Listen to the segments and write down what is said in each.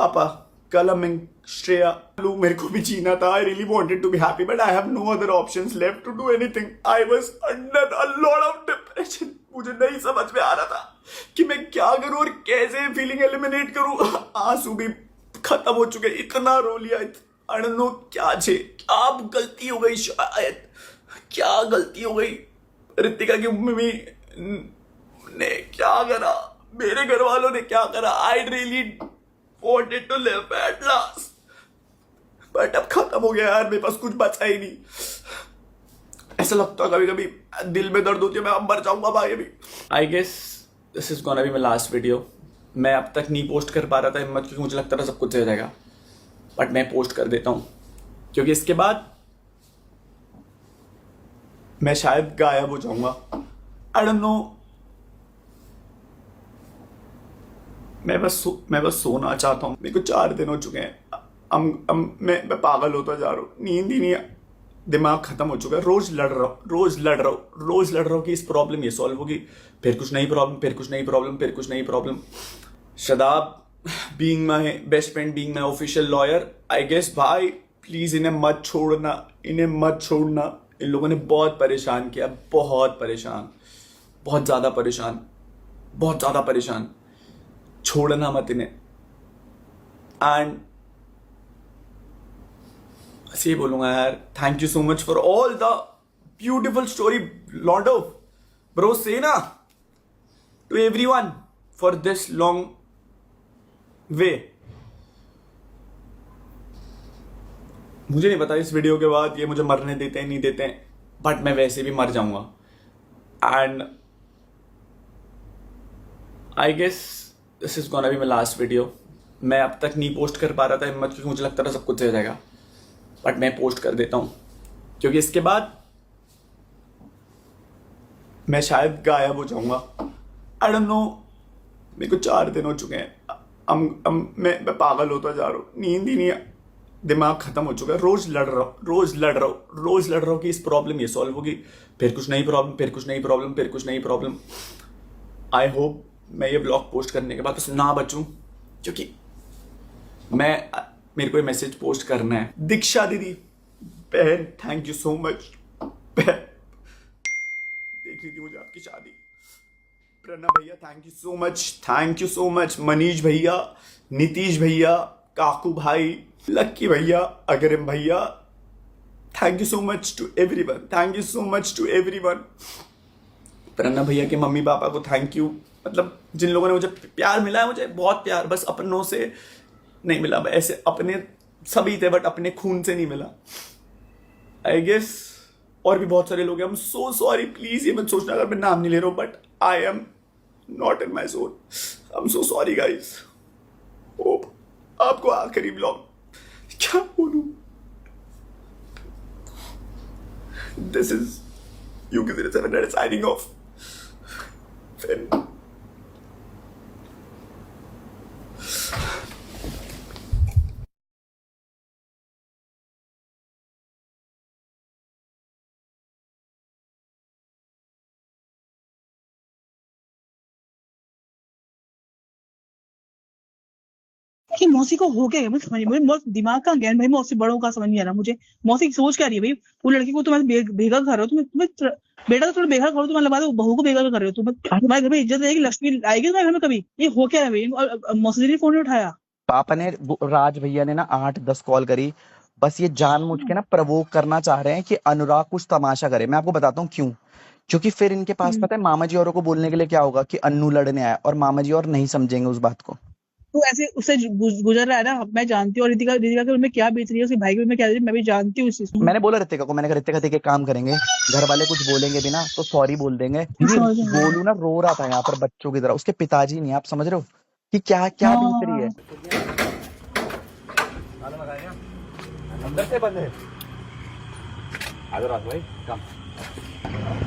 पापा, कलमिंग, श्रेया, लू, मेरे को भी जीना था. I really wanted to be happy, but I have no other options left to do anything. I was under a lot of depression. मुझे नहीं समझ में आ रहा था कि मैं क्या करूं और कैसे फीलिंग एलिमिनेट करूं. आंसू भी खत्म हो चुके, इतना रो लिया. I don't know क्या क्या गलती हो गई, शायद क्या गलती हो गई. ऋतिका की मम्मी ने क्या करा, मेरे घर वालों ने क्या करा. I really wanted to live at last, but अब खत्म हो गया यार, मेरे पास कुछ बचा ही नहीं. ऐसा लगता है कभी कभी दिल में दर्द होती है, मैं अब मर जाऊंगा भाई अभी. I guess this is gonna be my last video. मैं अब तक नहीं पोस्ट कर पा रहा था हिम्मत, क्योंकि मुझे लगता था सब कुछ हो जाएगा, बट मैं पोस्ट कर देता हूं क्योंकि इसके बाद मैं शायद गायब हो जाऊंगा. I don't know. मैं बस सोना चाहता हूं. मेरे को 4 दिन हो चुके हैं. मैं पागल होता जा रहा हूँ. नींद ही नहीं, दिमाग खत्म हो चुका है. रोज लड़ रहा हूँ कि इस प्रॉब्लम ये सॉल्व होगी, फिर कुछ नई problem. Shadab being my best friend, being my official lawyer, I guess भाई प्लीज इन्हें मत छोड़ना. इन लोगों ने बहुत परेशान किया, बहुत ज्यादा परेशान. छोड़ना मत इन्हें. एंड ऐसे ही बोलूंगा यार, thank you so much for all the beautiful story. Lot of bro से ना to everyone for this long way. मुझे नहीं पता इस वीडियो के बाद ये मुझे मरने देते हैं नहीं देते हैं, बट मैं वैसे भी मर जाऊंगा. And I guess this is gonna be my last video. मैं अब तक नहीं पोस्ट कर पा रहा था हिम्मत, क्योंकि मुझे लगता था सब कुछ हो जाएगा, बट मैं पोस्ट कर देता हूं क्योंकि इसके बाद मैं शायद गायब हो जाऊंगा. I don't know. मेरे को 4 दिन हो चुके हैं. मैं पागल होता जा रहा हूँ. नींद ही नहीं, दिमाग खत्म हो चुका है. रोज लड़ रहा हूँ कि इस प्रॉब्लम ये सॉल्व होगी, फिर कुछ नई प्रॉब्लम. आई होप मैं ये ब्लॉग पोस्ट करने के बाद बस ना बचूं, क्योंकि मेरे को ये मैसेज पोस्ट करना है. दीक्षा दीदी, बहन, थैंक यू सो मच. देख रही थी मुझे आपकी शादी. प्रणव भैया, thank you so much. Manish भैया, नीतीश भैया, काकू भाई, लक्की भैया, अगरिम भैया, thank you so much to everyone. Pranav भैया के मम्मी पापा को थैंक यू. मतलब जिन लोगों ने मुझे प्यार मिला है, मुझे बहुत प्यार, बस अपनों से नहीं मिला. ऐसे अपने सभी थे, बट अपने खून से नहीं मिला. आई गेस और भी बहुत सारे लोग हैं. I am so sorry. Please ये मत सोचना अगर मैं नाम नहीं ले रहा हूं, but I am not in my zone. I am so sorry guys. Hope आपको आखिरी ब्लॉग क्या बोलूं. This is UK07 signing off. कि मौसी को हो क्या, मुझे समझ मुझे बहुत दिमाग का ज्ञान भाई, मौसी बड़ों का समझ नहीं आ रहा मुझे. मौसी की सोच क्या रही है भाई. वो लड़की को तुम्हें बेगा कर रहे हो, तुम्हें बेटा तो थोड़ा बेगा करो, तुम्हें लगा दो बहू को बेगा कर रहे हो. तुम्हारे घर में इज्जत रहेगी, लक्ष्मी आएगी तुम्हारे घर में कभी. ये हो क्या है भाई. मौसी जी ने फोन नहीं उठाया. पापा ने राज भैया ने ना 8-10 कॉल करी. बस ये जानबूझ के ना प्रवोक करना चाह रहे हैं कि अनुराग कुछ तमाशा करे. मैं आपको बताता हूँ क्यों. क्योंकि फिर इनके पास पता है मामा जी औरों को बोलने के लिए क्या होगा कि अन्नू लड़ने आया, और मामा जी और नहीं समझेंगे उस बात को. तो ऐसे उससे गुजर रहा है ना, मैं जानती हूँ. और रितिका के उनमें क्या बीत रही है, उसके भाई के उनमें क्या, मैं भी जानती हूँ इस चीज को. मैंने बोला ऋतिका को, मैंने कहा ऋतिका ठीक है काम करेंगे, घर वाले कुछ बोलेंगे भी ना तो सॉरी बोल देंगे. गोलू ना रो रहा था यहाँ पर बच्चों की तरह. उसके पिताजी नहीं, आप समझ रहे हो कि क्या क्या बीत रही है. अंदर से बंद है. आजा रात भाई कम.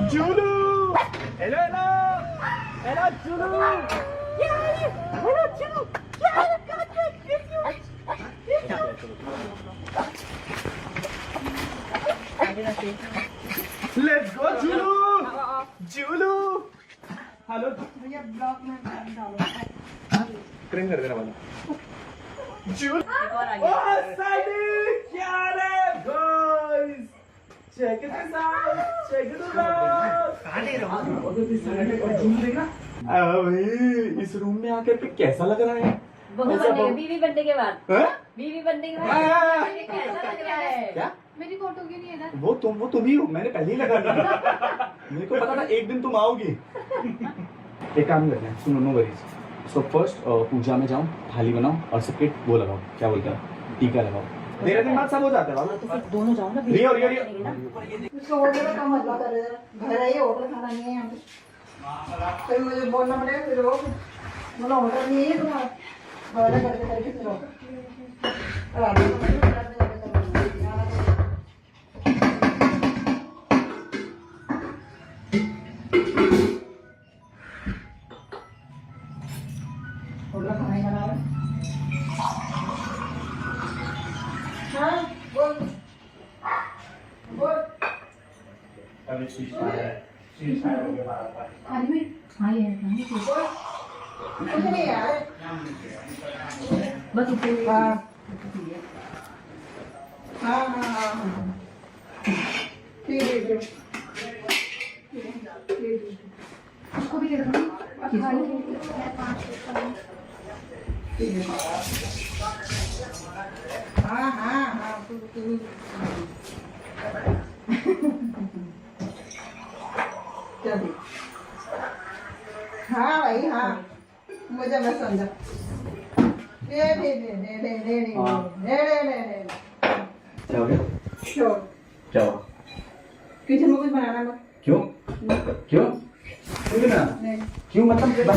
Julu, hello Julu. Let's go Julu. Hello भैया ब्लॉक में डालो. स्क्रीन कर देना वाला. इस रूम में आकर के कैसा लग रहा है? बहू ऐसा बनने बहु- बीवी बनने के बाद हैं? बीवी बनने के बाद हाँ। कैसा लग रहा है? क्या? मेरी फोटो क्यों नहीं है इधर? वो तुम ही हो, मैंने पहले ही लगा दिया। मेरे को पता था एक दिन तुम आओगी। एक काम करना है, सुनो, नो वरीज। सो फर्स्ट पूजा में जाओ, थाली बनाओ और सबके वो लगाओ, क्या बोलते हैं, टीका लगाओ। 13 दिन बाद सब हो जाता है बाबा। तो फिर दोनों जाओ ना। रियो रियो रियो। उसको होटल का काम मत कर रहे, घर है ये, होटल खाना नहीं है यहाँ पे। फिर मुझे बोलना पड़ेगा, फिर वो मतलब होटल नहीं है तुम्हारा, बड़ा करके करके फिर होटल खाना ही बना रहे। हाँ बोल बोल। हाँ ये कुछ नहीं यार। बस उसे हाँ हाँ हाँ हाँ ठीक है ठीक है। उसको भी दे दो। हाँ हाँ हाँ चल हाँ भाई हाँ मुझे मैं समझा। दे दे दे दे दे दे दे दे दे दे क्या हो गया? छोड़ क्या हुआ? किचन में कुछ बनाना मत। क्यों क्यों क्यों नहीं बनाना? नहीं क्यों मतलब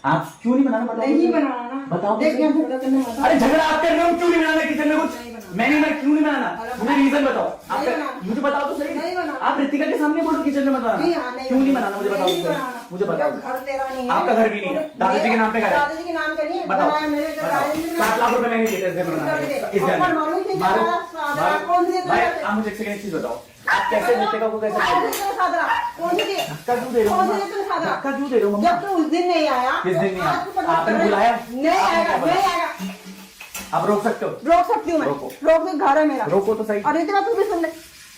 आप क्यों नहीं बनाना? बताओ। नहीं बनाना ना। बताओ। देख यहाँ झगड़ा करने मत। अरे झगड़ा आप कर रहे हो, क्यों नहीं बनाना किचन में कुछ? नहीं बनाना। मैं क्यों नहीं बनाना? मुझे रीजन बताओ। आप नहीं बनाना। मुझे बताओ तो सही। नहीं बनाना। आप ऋतिका के सामने बोलो किचन में मत नहीं, बनाना। हाँ, नहीं क्यों नहीं बनाना? मुझे बताओ तो नहीं सही। बनाना। मुझे बताओ। घर तेरा नहीं है। आपका घर भी नहीं है। दादाजी के नाम पे घर है। दादाजी के नाम पे नहीं है। बताओ। बनाया मेरे घर बताओ। दादाजी ने 7 लाख रुपए मैंने दिए थे इसे बनाने के लिए। इस घर और में। मालूम नहीं मारो। क्या मारो। कौन सी देता भाई है? आप मुझे एक सेकंड एक चीज बताओ, आप कैसे ऋतिका को कैसे कौन सी देता है सादरा? कौन सी दी? धक्का क्यों दे रहे हो? कौन सी देता है सादरा? धक्का क्यों दे रहे हो मम्मा? जब तू उस दिन नहीं आया। किस दिन नहीं आया? आज तू पता आपने कर रहा है। बुलाया? नहीं आपने आएगा क्या बोला? नहीं आएगा। आप रोक सकते हो? रोक सकती हूँ मैं। रोको। रोक दे, घर है मेरा। रोको तो सही। और इतना तू भी सुन ले।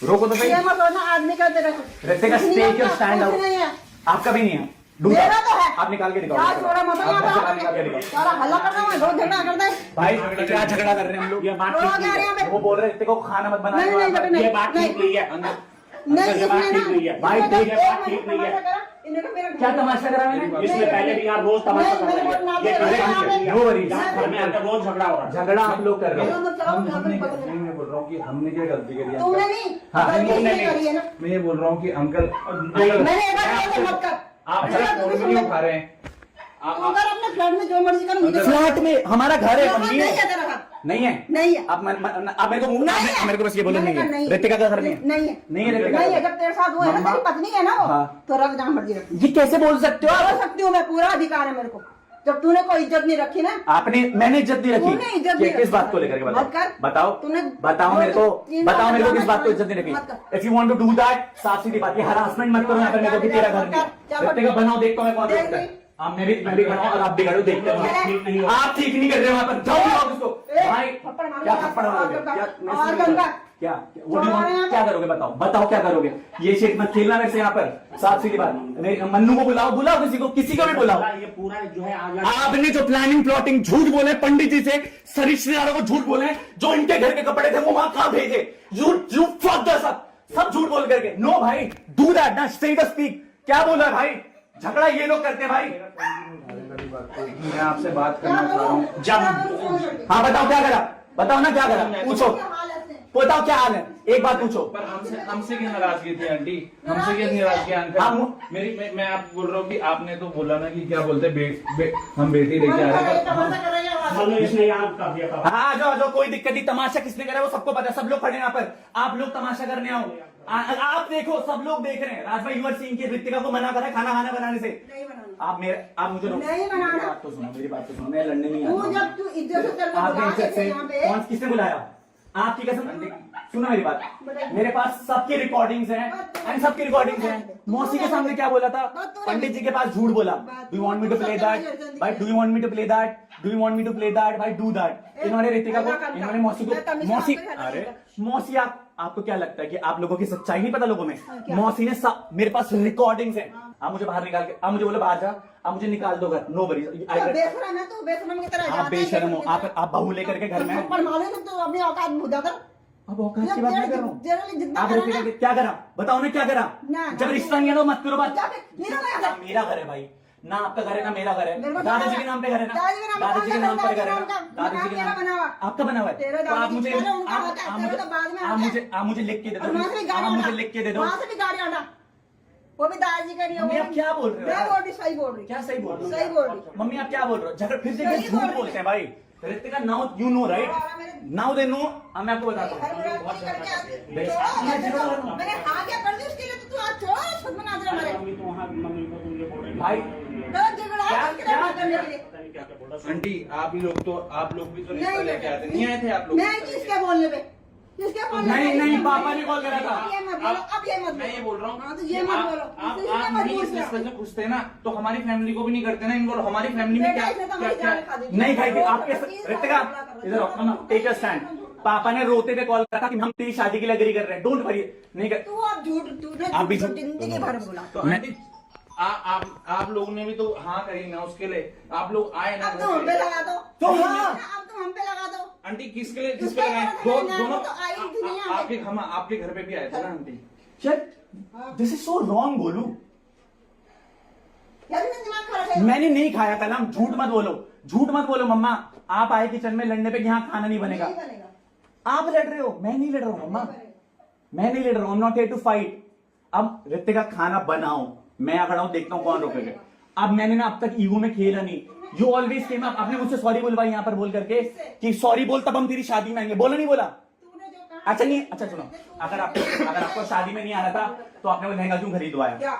रोको तो सही। ये मत होना आदमी का तेरा Ritika stake your stand out. नहीं है। आपका भी नहीं है। दूसरा, मेरा तो है। आप निकाल के दिखाओ। यार छोड़ा मत आप यहाँ घर से बाहर पे। निकाल के दिखाओ। सारा हल्ला करता हूँ, बहुत झगड़ा करता है। भाई क्या झगड़ा कर रहे हैं हम लोग? ये बात रोक ठीक यार नहीं यहाँ है। पे। वो बोल रहे थे को खाना मत बनाना। नहीं, नहीं, बेटा, नहीं, ये बात ठीक नहीं। नहीं है। अंदर नहीं ये बात इसमें ठीक नहीं है। ना भाई इसमें ठीक है, एक बात ठीक नहीं है। तमाशा करा, इन्होंने मेरा क्या तमाशा करा मैंने? इसमें पहले भी आप रोज तमाशा नहीं, कर मेरे रहे को ना हैं। दे, ये नहीं, यहाँ पे- नो वरीज। घर में आकर रोज झगड़ा हो रहा है। झगड़ा आप लोग कर रहे मेरा हो। मत चलाओ, यहाँ पे पता नहीं। मैं बोल रहा हूँ कि हमने क्या गलती करी है? तुमने नहीं हाँ, गलती तुमने इसने करी है ना। मैं ये बोल रहा हूँ कि अंकल मैंने एक बार बोला था, मत कर। आप अच्छा, मेरा तू फोन भी भी सुन नहीं ले। उठा रहे हैं। तू अगर अपने फ्लैट में जो मर्जी करो मुझे फ्लैट में हमारा घर है, नहीं नहीं है है। तेरा घर। नहीं है। नहीं है। आप मेरे को नहीं है। मेरे को बस ये बोलो मैंने नहीं कहा है। ऋतिका का घर नहीं है। नहीं है। नहीं है ऋतिका नहीं का है, घर। जब तेरे साथ हुआ है ना, मम्मा। तेरी पत्नी है ना वो, हाँ। तो रख जहाँ मर्जी रख। ये कैसे बोल सकते हो बोल आप? सकती हूँ मैं, पूरा अधिकार है मेरे को। जब तूने कोई इज्जत नहीं रखी ना, मैंने इज्जत नहीं तूने इज्जत रखी। नहीं किस रखी। बात को लेकर के मत कर। बताओ तूने बताओ मेरे को तीन बताओ बार मेरे को किस बताया, बात को इज्जत नहीं मत रखी? कर। If you want to do that, साफ सीधी बात, ये हरासमेंट मत करो यहाँ पर मेरे को कि तेरा घर नहीं है। ऋतिका बनाओ, देखता हूँ मैं कौन देखता है। आप मैं भी बनाऊं और आप बिगाड़ो, देखते हैं। आप ठीक नहीं कर रहे हो वहां पर, जाओ बुलाओ उसको। भाई क्या थप्पड़ मारोगे? क्या मैं और समझ गंगा। गया। क्या करोगे? बताओ क्या करोगे? ये शेख मत खेलना मेरे से यहाँ पर, साफ सीधी बात। मन्नू को बुलाओ किसी को भी बुलाओ। ये पूरा जो है आपने जो प्लानिंग प्लॉटिंग झूठ बोले पंडित जी से, सर रिश्तेदारों को झूठ बोले, जो इनके घर के कपड़े थे वो वहां कहां भेजे, यू फक द सब झूठ बोल करके। नो भाई, डू दैट ना, स्ट्रेट स्पीक। क्या बोला है भाई? झगड़ा ये लोग करते हैं भाई। मैं आपसे बात करना चाह रहा हूँ। जब हाँ बताओ क्या करा, बताओ ना क्या करा, पूछो बताओ क्या हाल है, एक बात पूछो। पर हमसे क्या नाराजगी थी आंटी? हमसे क्या नाराजगी अंकल? मैं आप बोल रहा हूँ कि आपने तो बोला ना कि क्या बोलते हम बेटी लेके आ रहे हैं। इसने यहाँ कर दिया था। हाँ आ जाओ, कोई दिक्कत नहीं। तमाशा किसने करा वो सबको पता है, सब लोग खड़े हैं यहाँ पर। आप लोग तमाशा करने आओ। आप देखो, सब लोग देख रहे हैं। राजभाई यूर सिंह की ऋतिका को मना करा है खाना बनाने से। नहीं बनाना। आप मुझे नहीं बनाना। मेरी बात तो सुनो, मेरी बात तो सुनो। मैं लड़ने नहीं तू आता। जब तू इज्जत से तेरे को आप बुला इज्जत के से यहाँ पे, किसने बुलाया? आपकी कसम सुनो मेरी बात, मेरे पास सबकी रिकॉर्डिंग्स हैं एंड सबकी रिकॉर्डिंग्स हैं। मौसी के सामने क्या बोला था? पंडित जी के पास झूठ बोला। Do you want me to play that भाई? Do you want me to play that? Do you want me to play that भाई? Do that. इन्होंने रितिका को, इन्होंने मौसी को, मौसी, अरे मौसी, आपको क्या लगता है कि आप लोगों की सच्चाई नहीं पता लोगों में? मौसी ने मेरे पास रिकॉर्डिंग्स हैं। आप मुझे बाहर निकाल के, आप मुझे बोले बाहर जा, आप मुझे निकाल दो घर, नो वरीज। बेशरम है तू, बेशरम की तरह आप बेशरम हो, आप बहू लेकर के घर में। पर मालूम तो अपनी औकात भूल कर। अब औकात की बात नहीं कर रहा हूँ। जितना आप रितिका के क्या करा? बताओ ना क्या करा? जब रिश्ता नहीं है तो मत करो बात। मेरा घर है भाई, ना आपका घर है ना मेरा घर है। दादाजी के नाम पे घर है ना, दादाजी के नाम पे घर है ना, दादाजी के नाम आपका बना हुआ है। तो आप मुझे लिख के दे दो, आप मुझे लिख के दे दो। वहां से भी गाड़ी आना, वो भी दादाजी का नहीं मम्मी है। आप क्या बोल रहे मैं हो? बोल रही, सही बोल रही। क्या सही बोल रहे हो? सही बोल रही। मम्मी आप क्या बोल रहे हो? झगड़ फिर से ये झूठ बोलते हैं भाई। Ritika now you know right, now they know. मैं आपको बताता हूँ, मैंने हाँ क्या कर दी उसके लिए? तो तू आज छोड़, खुद बना दे हमारे भाई आंटी आप लोग भी तो रिश्ता लेके आते नहीं आए थे आप लोग? मैं किसके बोलने पे, किसके बोलने पे? नहीं पापा ने कॉल करा था। अब ये मत बोलो, अब ये मत मैं ये बोल रहा हूँ, हाँ, तो ये मत बोलो। आप नहीं इस रिश्ते से खुश थे ना, तो हमारी फैमिली को भी नहीं करते ना इन्वॉल्व। हमारी फैमिली में क्या नहीं खाएगी आपके। रितिका इधर आओ, टेक अ स्टैंड। पापा ने रोते हुए कॉल करा था कि हम तेरी शादी के लिए एग्री कर रहे हैं, डोंट वरी। नहीं कर, तू अब झूठ, तूने आप भी झूठ। जिंदगी भर बोला। तो आंटी आप लोगों ने भी तो हाँ करी ना उसके लिए। आप लोग आए ना अब तो हम पे लगा दो, तो हाँ। अब तो हम पे लगा दो। आंटी किसके लिए, किस पे उसका लगाए? घर में दोनों तो आई थी नहीं यहाँ पे। हम आपके घर पे भी आए थे ना aunty. This is so wrong Golu. यार इतना दिमाग खराब है। मैंने नहीं खाया कलम, झूठ मत बोलो, झूठ मत बोलो। मम्मा आप आए किचन में लड़ने पे, यहाँ खाना नहीं बनेगा। नहीं बनेगा। आप लड़ रहे हो, मैं नहीं लड़ रहा हूँ मम्मा, मैं नहीं लड़ रहा हूँ। Not here to fight. अब रितिका खाना बनाओ, मैं खड़ा हूँ, देखता हूँ कौन रोकेगा। अब मैंने ना अब तक ईगो में खेला नहीं। You always came up. आपने मुझसे सॉरी बोलवाई यहाँ पर बोल करके कि सॉरी बोल तब हम तेरी शादी में आएंगे। बोला नहीं बोला? तूने जो कहा। अच्छा नहीं, अच्छा सुनो, अगर आपको शादी में नहीं आना था तो आपने वो लहंगा क्यों खरीदवाया? क्या?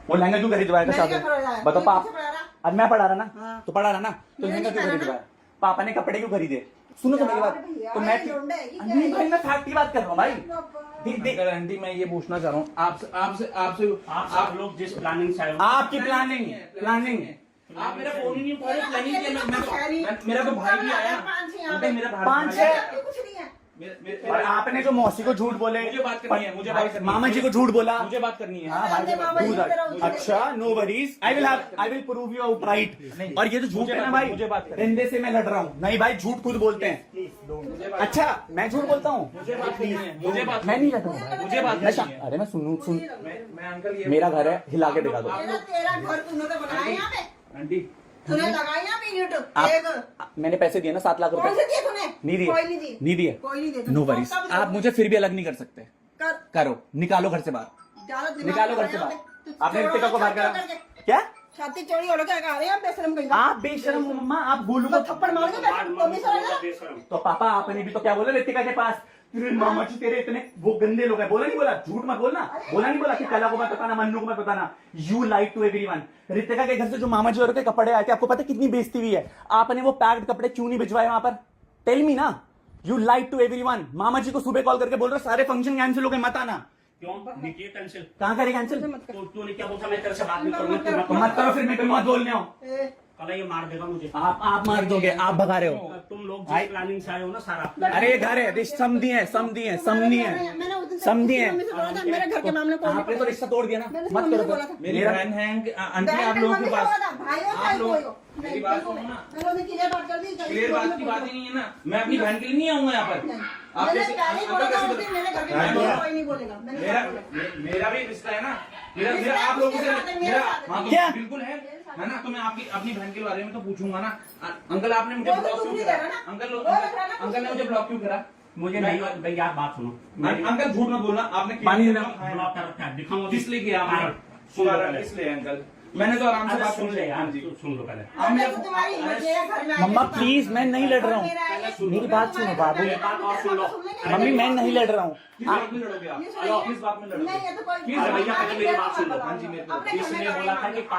वो लहंगा क्यों खरीदवाया था मैंने शादी क्या में? खरीदवाया? बताओ तू पाप, पीछे पड़ा रहा। आज मैं पढ़ा रहा ना, हाँ। तो पढ़ा रहा ना, तो मैंने लहंगा क्यों पढ़ा खरीदवाया? पापा ने कपड़े क्यों खरीदे? सुनो तो मेरी बात। यार भैया, तो मैं ये लौंडा है कि क्या नहीं है? भाई, मैं फैक्ट की बात कर रहा हूँ भाई। अंकल आंटी मैं ये पूछना चाह रहा हूँ आपसे आप लोग जिस प्लानिंग से आए हो, आपकी प्लानिंग आप मेरा फोन ही नहीं उठा रहे। प्लानिंग किया मेरा तो भाई भी आया। अंकल मेरा भाई पाँच भी आया। छह। कुछ नहीं है। और आपने जो मौसी को झूठ बोले, मुझे बात करनी है, मुझे बात करनी है। मामा जी को झूठ बोला। मुझे बात करनी है। हाँ भाई, मामा जी do की that. तरह उसे- अच्छा no worries, I will prove you out right. और ये तो झूठ है ना भाई, मुझे बात करनी है। हिंदी से मैं लड़ रहा हूँ। नहीं भाई, झूठ खुद बोलते हैं। अच्छा मैं झूठ बोलता हूँ? मुझे बात करनी है। मुझे बात मैं नहीं लड़ रहा हूँ। मुझे बात करनी है। अरे मैं सुन, मैं अंकल ये मेरा घर है, हिला के दिखा दो। तेरा घर तूने तो बनाया यहाँ पे, आंटी तूने लगाया यहाँ पे यूट्यूब। मैंने पैसे दिए ना 7 लाख कौन रुपए। से दिए तूने? नहीं दिए, कोई नहीं दिए। नहीं दिए। कोई नहीं देता। नो वरीज, आप मुझे फिर भी अलग नहीं कर सकते। कर। करो, निकालो घर से बाहर, ज्यादा दिमाग निकालो घर से लगाया बाहर। पे। आपने रितिका को बाहर करा करके। क्या? छाती चौड़ी हो क्या कह रहे हैं? बेशरम कहीं। आप बेशरम हो मम्मा, आप गोलू तो को थप्पड़ मारोगे बेशरम तो बेशरम है। तो पापा आपने भी तो क्या बोला रितिका के पास? तेरे मामा जी तेरे इतने वो गंदे लोग हैं। बोला नहीं बोला? झूठ मत बोलना। बोला नहीं बोला कि कला को मत बताना, मन्नू को मत बताना। You like to everyone. Ritika के घर से जो मामा जी और के कपड़े आए थे, आपको पता है कितनी बेइज्जती हुई है? आपने वो पैक्ड कपड़े क्यों नहीं भिजवाए वहां पर? टेल मी ना। You like to everyone. मामा जी को सुबह कॉल करके बोल रहे हो सारे फंक्शन कैंसिल हो गए, मत आना। क्यों नहीं किए कैंसिल? कहाँ करे कैंसिल? तो तूने क्या बोला? मैं तेरे से बात नहीं करूंगा। तो मत करो फिर, मैं कहीं मत बोलने आओ। कल ये मार देगा मुझे। आप मार दोगे, आप भगा रहे हो। तुम लोग जिस प्लानिंग से आए हो ना सारा, अरे ये घर है, समझी है समझी है मेरे घर के मामले को आपने तो रिश्ता तोड़ दिया ना, मैंने मत मम्मी करो को बोला था। फिर। मेरी मेरा बहन है आंटी बहन आप ने लोगों मम्मी के को पास। बोला था, भाई हो चाहे कोई हो। मेरी बात सुनो ना। मैंने क्लियर बात कर दी। क्लियर बात की बात ही नहीं है ना। मैं अपनी बहन के लिए नहीं आऊंगा यहाँ पर। आप मैंने जैसे पहले ही बोला था उस दिन, मेरे घर के मामले को कोई नहीं बोलेगा। मैंने मेरा क्या बोला? मेरा भी रिश्ता है ना। मेरा रिश्ता आप लोगों से मेरे साथ है, मेरे मेरा साथ है। हाँ तो क्या? बिल्कुल है ना। तो मैं आपकी अपनी बहन के बारे में तो पूछूंगा ना। अंकल आपने मुझे वो तो ब्लॉक कुछ क्यों नहीं करा? करा ना। अंकल वो रख रहा ना, अंकल ने मुझे ब्लॉक क्यों करा? मुझे नहीं भाई यार बात सुनो। अंकल झूठ मत बोलना। आपने पानी किस देना। ब्लॉक कर रखा है, दिखाऊंगा किस लिए किया आपने? सुन लो पहले। इसलिए अंकल मैंने तो आराम से अरे बात सुन ले यार, हाँ जी। सुन लो पहले। आप मेरे देखो तुम्हारी हिम्मत है घर में आके मम्मा बात- प्लीज, मैं नहीं लड़ रहा हूँ। मेरा है। मेरी बात सुनो बाबू। एक बात और सुन लो। मम्मी मैं नहीं लड़ रहा हूँ। किस बात में लड़ोगे आप? किस बात में लड़ोगे? नहीं, ये तो कोई- अरे भैया पहले मेरी बात सुन लो। हाँ जी, मेरे को अपने घर में इसने लड़ाई बोला था मत कि करो।